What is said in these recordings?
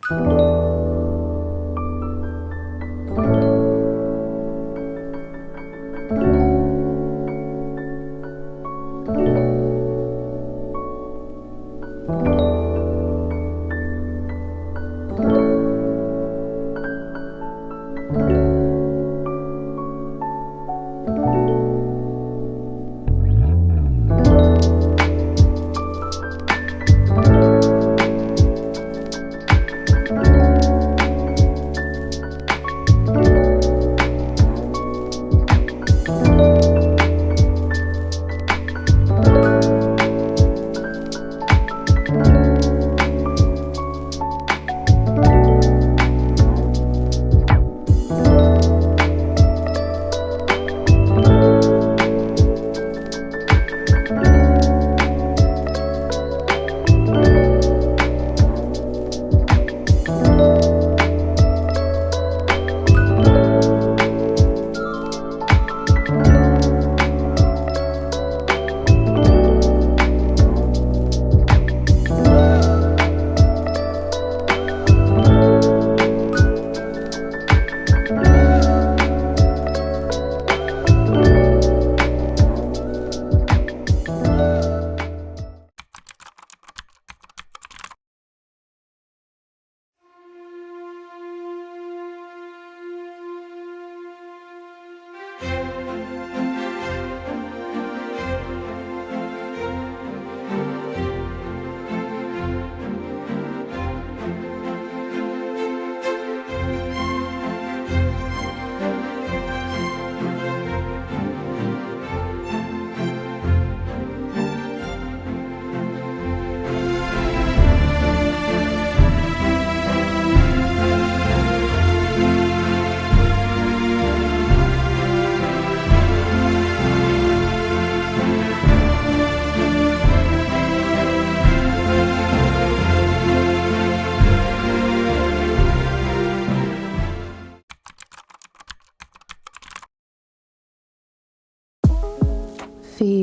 في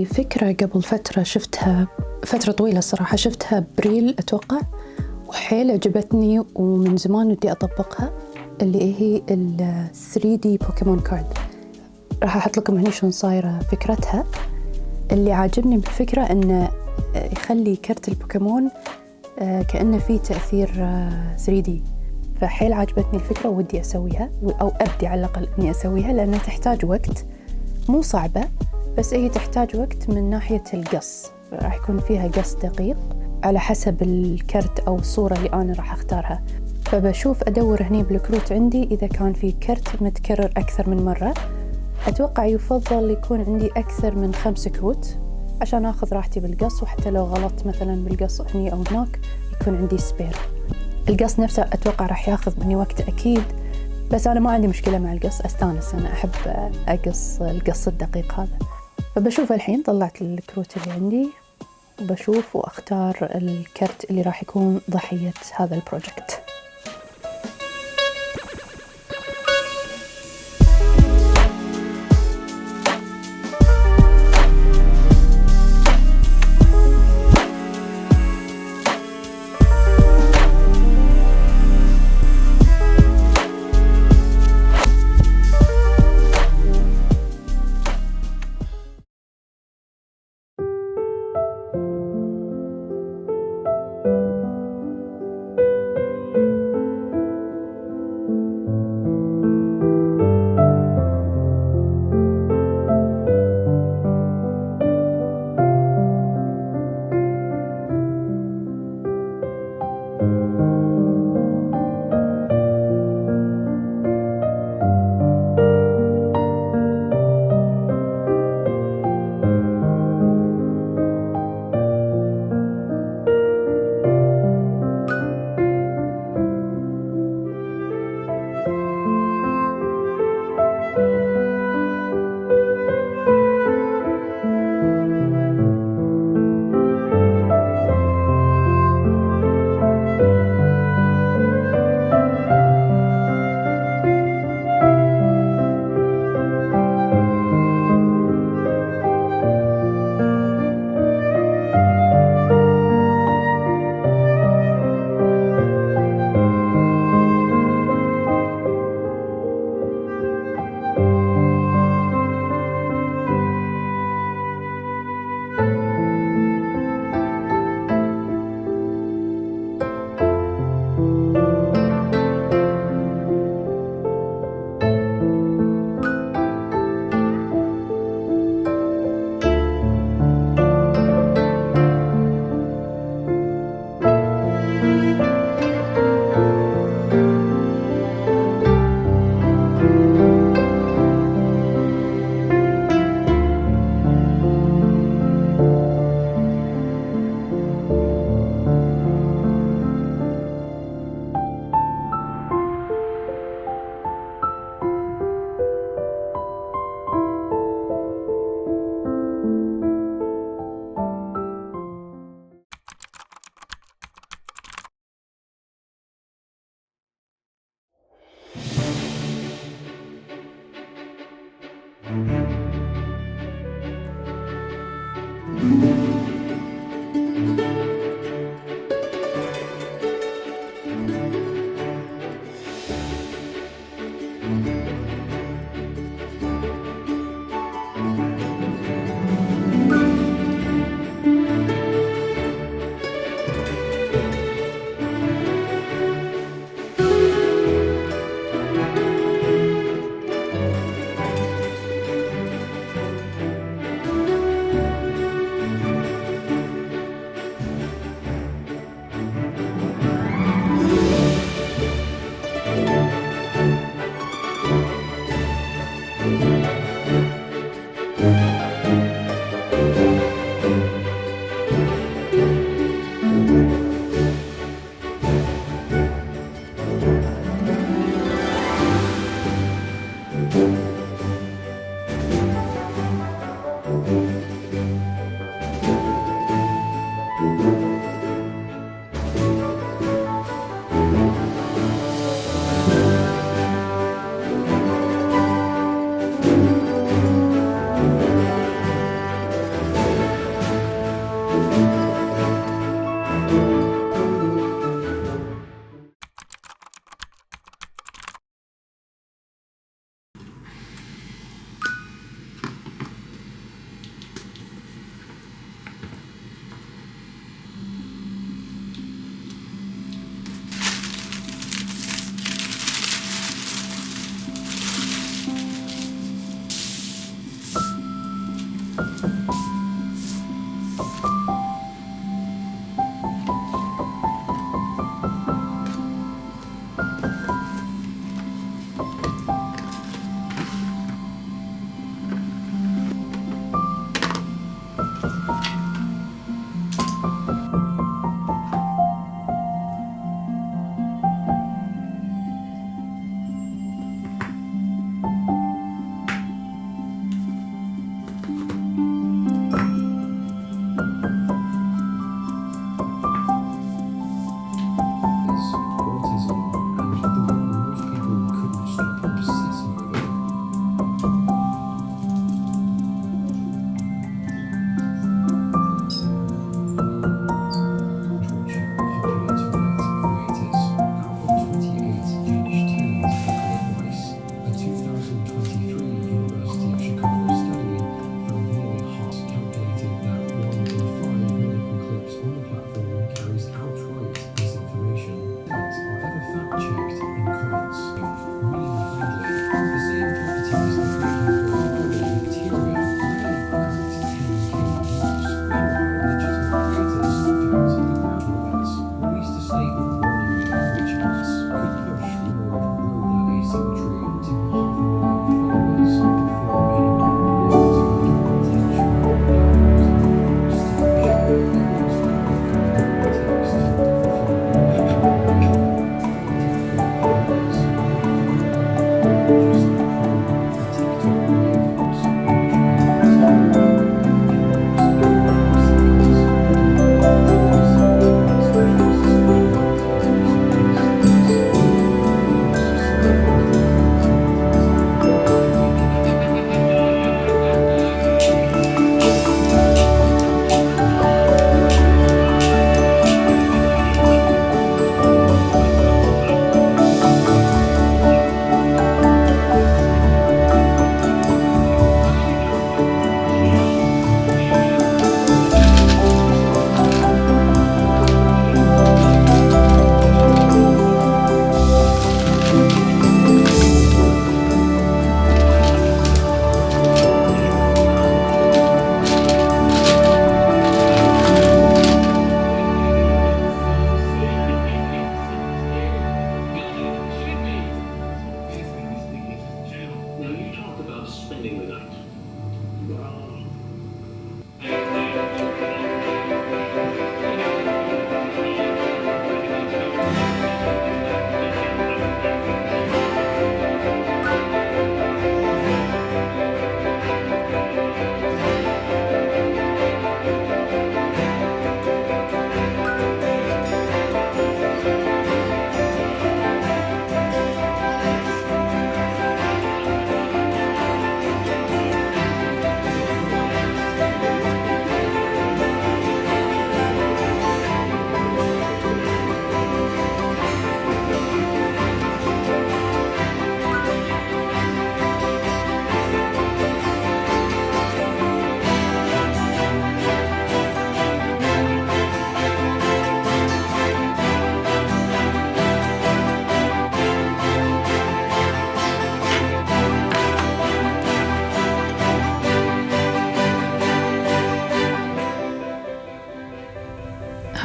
فكرة قبل فترة شفتها، فترة طويلة الصراحة، شفتها بريل أتوقع، وحيل عجبتني ومن زمان ودي أطبقها، اللي هي ال 3D بوكيمون كارد. راح أحط لكم هنا شلون صايرة فكرتها. اللي عاجبني بالفكرة إنه يخلي كرت البوكيمون كأنه فيه تأثير 3D، فحيل عجبتني الفكرة ودي أسويها، أو أبدي على الأقل إني أسويها، لأنها تحتاج وقت، مو صعبة بس هي تحتاج وقت من ناحية القص. راح يكون فيها قص دقيق على حسب الكرت أو الصورة اللي أنا راح أختارها. فبشوف أدور هني بالكروت عندي إذا كان في كرت متكرر أكثر من مرة. أتوقع يفضل يكون عندي أكثر من 5 كروت عشان أخذ راحتي بالقص، وحتى لو غلطت مثلا بالقص هني أو هناك يكون عندي سبير. القص نفسه أتوقع راح ياخذ مني وقت أكيد، بس أنا ما عندي مشكلة مع القص، أستانس، أنا أحب أقص القص الدقيق هذا. فبشوف الحين طلعت الكروت اللي عندي، وبشوف وأختار الكرت اللي راح يكون ضحية هذا البروجكت.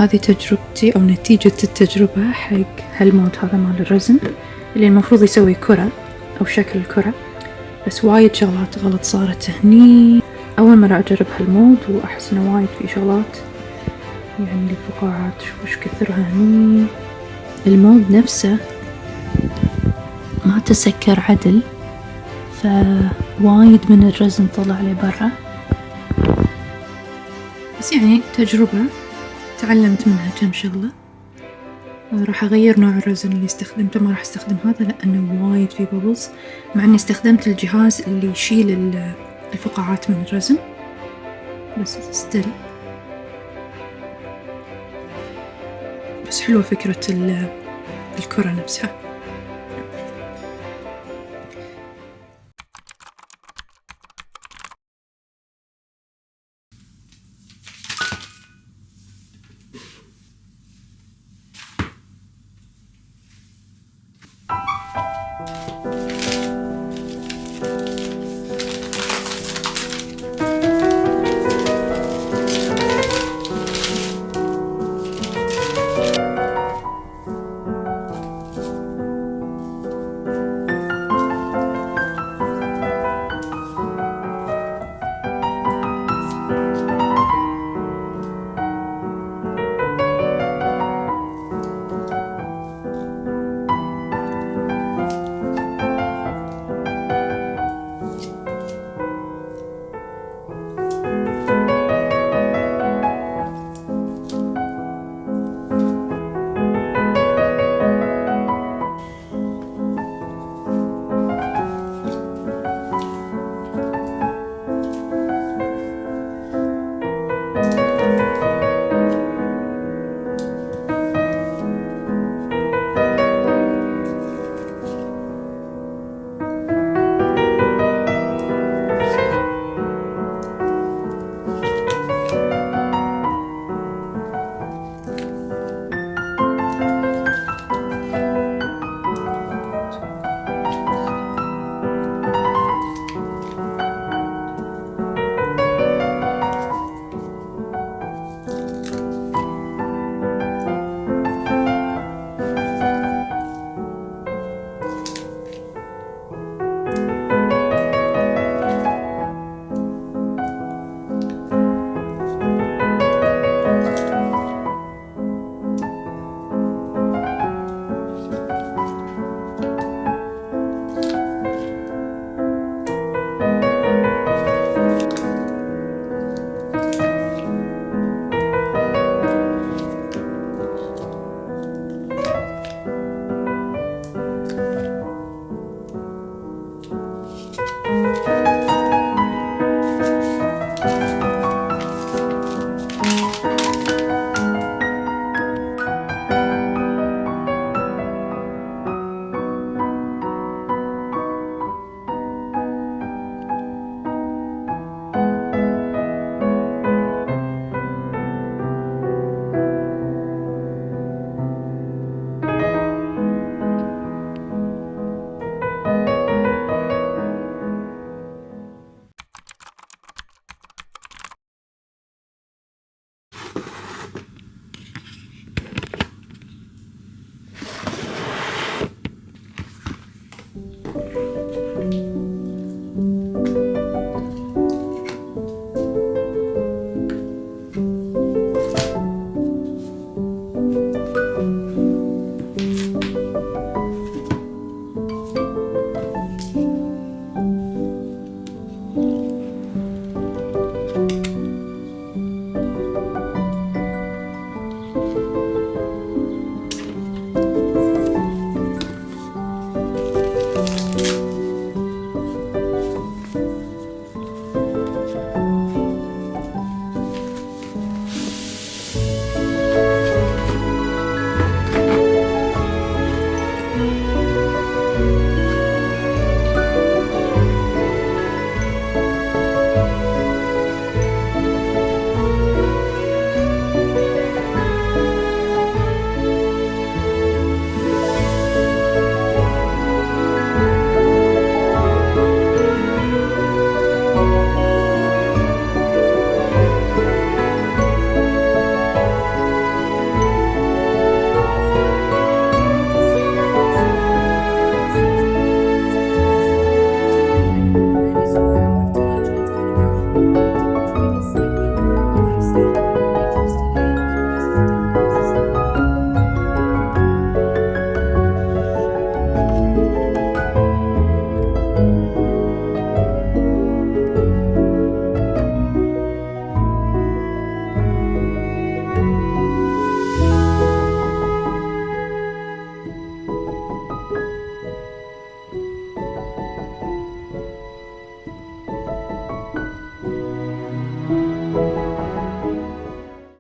هذه تجربتي أو نتيجة التجربة حق هالمود هذا مال الرزن، اللي المفروض يسوي كرة أو شكل الكرة، بس وايد شغلات غلط صارت هني. أول مرة أجرب هالمود وأحس إنه وايد في شغلات، يعني الفقاعات وش كثرها هني. المود نفسه ما تسكر عدل، فوايد من الرزن طلع لي برا، بس يعني تجربة تعلمت منها كم شغلة. راح أغير نوع الرزن اللي استخدمته، ما راح استخدم هذا لأنه وايد فيه ببلز، مع أني استخدمت الجهاز اللي يشيل الفقاعات من الرزن، بس ستيل. بس حلوة فكرة الكرة نفسها.